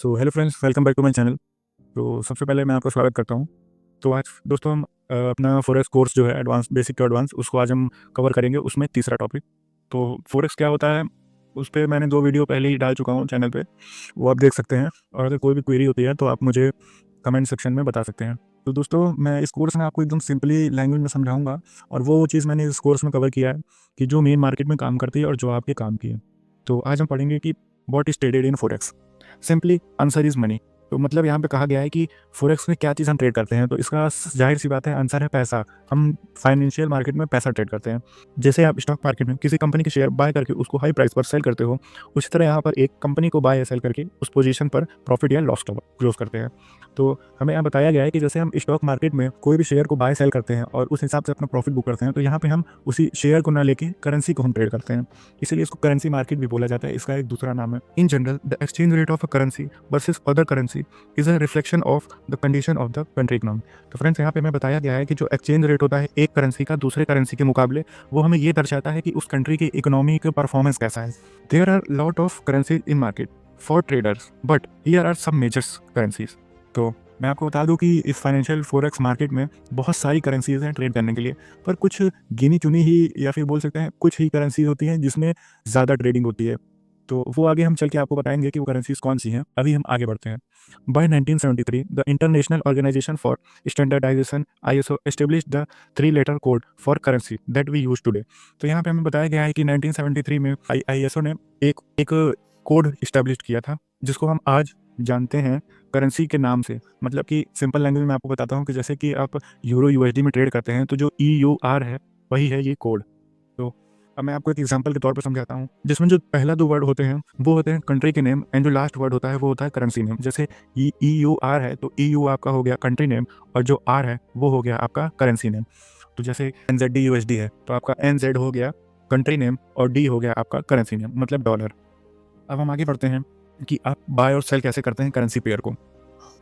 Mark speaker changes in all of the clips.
Speaker 1: So hello friends, welcome back to my channel. तो सबसे पहले मैं आपका स्वागत करता हूँ। तो आज दोस्तों हम अपना फॉरेक्स कोर्स जो है एडवांस बेसिक टू एडवांस उसको आज हम कवर करेंगे। उसमें तीसरा टॉपिक तो फॉरेक्स क्या होता है, उस पे मैंने 2 वीडियो पहले ही डाल चुका हूँ चैनल पे, वो आप देख सकते हैं। और अगर कोई भी क्वेरी होती है तो आप मुझे कमेंट सेक्शन में बता सकते हैं। तो दोस्तों मैं इस कोर्स में आपको एकदम सिंपली लैंग्वेज में समझाऊँगा और वो चीज़ मैंने इस कोर्स में कवर किया है कि जो मेन मार्केट में काम करती है और जो आपके काम की है। तो आज हम पढ़ेंगे कि what is traded in forex. Simply answer is money. तो मतलब यहाँ पे कहा गया है कि फॉरेक्स में क्या चीज़ हम ट्रेड करते हैं, तो इसका जाहिर सी बात है आंसर है पैसा। हम फाइनेंशियल मार्केट में पैसा ट्रेड करते हैं। जैसे आप स्टॉक मार्केट में किसी कंपनी के शेयर बाय करके उसको हाई प्राइस पर सेल करते हो, उसी तरह यहाँ पर एक कंपनी को बाय या सेल करके उस पोजीशन पर प्रॉफिट या लॉस क्लोज करते हैं। तो हमें यहाँ बताया गया है कि जैसे हम स्टॉक मार्केट में कोई भी शेयर को बाय सेल करते हैं और उस हिसाब से अपना प्रॉफिट बुक करते हैं, तो यहाँ पे हम उसी शेयर को ना लेके करेंसी को हम ट्रेड करते हैं, इसीलिए इसको करेंसी मार्केट भी बोला जाता है। इसका एक दूसरा नाम है। In general the exchange rate of a currency versus other currency is a reflection of the condition of the country economy. तो फ्रेंड्स यहाँ पे हमें बताया गया है कि जो एक्सचेंज रेट होता है एक करेंसी का दूसरे करेंसी के मुकाबले, वो हमें ये दर्शाता है कि उस कंट्री की इकोनॉमी का परफॉर्मेंस कैसा है। There are lot of currency in market for traders but here are some majors currencies. तो मैं आपको बता दूं कि इस फाइनेंशियल फॉरेक्स मार्केट में बहुत सारी करेंसीज हैं ट्रेड करने के लिए, पर कुछ गिनी चुनी ही या फिर बोल सकते हैं कुछ ही करेंसीज होती हैं जिसमें ज़्यादा ट्रेडिंग होती है। तो वो आगे हम चल के आपको बताएंगे कि वो करेंसीज कौन सी हैं। अभी हम आगे बढ़ते हैं। By 1973 the international organisation for standardisation ISO establish the 3 letter code for currency that we use today. तो यहाँ पे हमें बताया गया है कि 1973 में ISO ने एक कोड इस्टेब्लिश किया था जिसको हम आज जानते हैं करेंसी के नाम से। मतलब कि सिंपल लैंग्वेज में आपको बताता हूँ कि जैसे कि आप यूरो USD में ट्रेड करते हैं तो जो EUR है वही है ये कोड। तो अब मैं आपको एक एग्जांपल के तौर पर समझाता हूँ, जिसमें जो पहला 2 वर्ड होते हैं वो होते हैं कंट्री के नेम एंड जो लास्ट वर्ड होता है वो होता है करेंसी नेम। जैसे EUR है तो EU आपका हो गया कंट्री नेम और जो R है वो हो गया आपका करेंसी नेम। तो जैसे NZD USD है तो आपका NZ हो गया कंट्री नेम और D हो गया आपका करेंसी नेम, मतलब डॉलर। अब हम आगे बढ़ते हैं कि आप बाय और सेल कैसे करते हैं करेंसी पेयर को।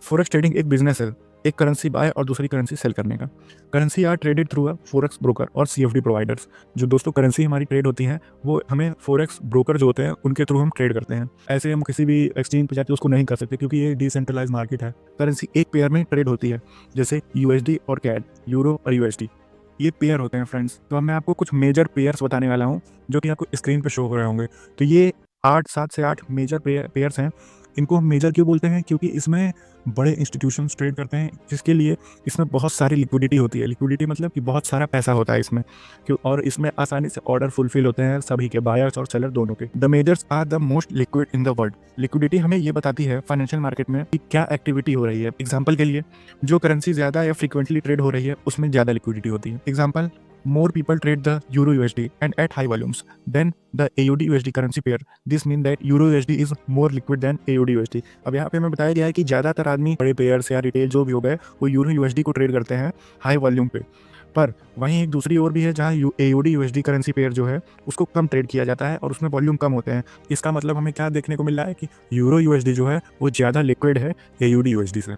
Speaker 1: फॉरेक्स ट्रेडिंग एक बिजनेस है, एक करेंसी बाय और दूसरी करेंसी सेल करने का। Currency are traded through a forex broker और CFD प्रोवाइडर्स। जो दोस्तों करेंसी हमारी ट्रेड होती है वो हमें फॉरेक्स ब्रोकर जो होते हैं उनके थ्रू हम ट्रेड करते हैं। ऐसे हम किसी भी एक्सचेंज पे जाके उसको नहीं कर सकते क्योंकि ये डिसेंट्रलाइज मार्केट है। करेंसी एक पेयर में ट्रेड होती है, जैसे USD और CAD, यूरो और USD, ये पेयर होते हैं फ्रेंड्स। तो अब मैं आपको कुछ मेजर पेयर्स बताने वाला हूँ जो कि आपको स्क्रीन पे शो हो रहे होंगे। तो ये 7 से 8 मेजर पेयर्स हैं। इनको हम मेजर क्यों बोलते हैं, क्योंकि इसमें बड़े इंस्टीट्यूशंस ट्रेड करते हैं, जिसके लिए इसमें बहुत सारी लिक्विडिटी होती है। लिक्विडिटी मतलब कि बहुत सारा पैसा होता है इसमें, क्यों, और इसमें आसानी से ऑर्डर फुलफिल होते हैं सभी के, बायर्स और सेलर दोनों के। The majors are the most liquid in the world. Liquidity हमें ये बताती है फाइनेंशियल मार्केट में कि क्या एक्टिविटी हो रही है। एग्जाम्पल के लिए जो करेंसी ज्यादा या फ्रिक्वेंटली ट्रेड हो रही है उसमें ज्यादा लिक्विडिटी होती है। Example, more people trade the Euro USD and at high volumes than the AUD USD currency pair. This means that Euro USD is more liquid than AUD USD. अब यहाँ पे हमें बताया गया है कि ज़्यादातर आदमी बड़े पेयर्स या रिटेल जो भी हो गए वो यूरो USD को ट्रेड करते हैं हाई वॉल्यूम पे। पर वहीं एक दूसरी ओर भी है जहाँ AUD USD करेंसी पेयर जो है उसको कम ट्रेड किया जाता है और उसमें वॉल्यूम कम होते हैं। इसका मतलब हमें क्या देखने को मिल रहा है कि यूरो USD जो है वो ज़्यादा लिक्विड है AUD USD से।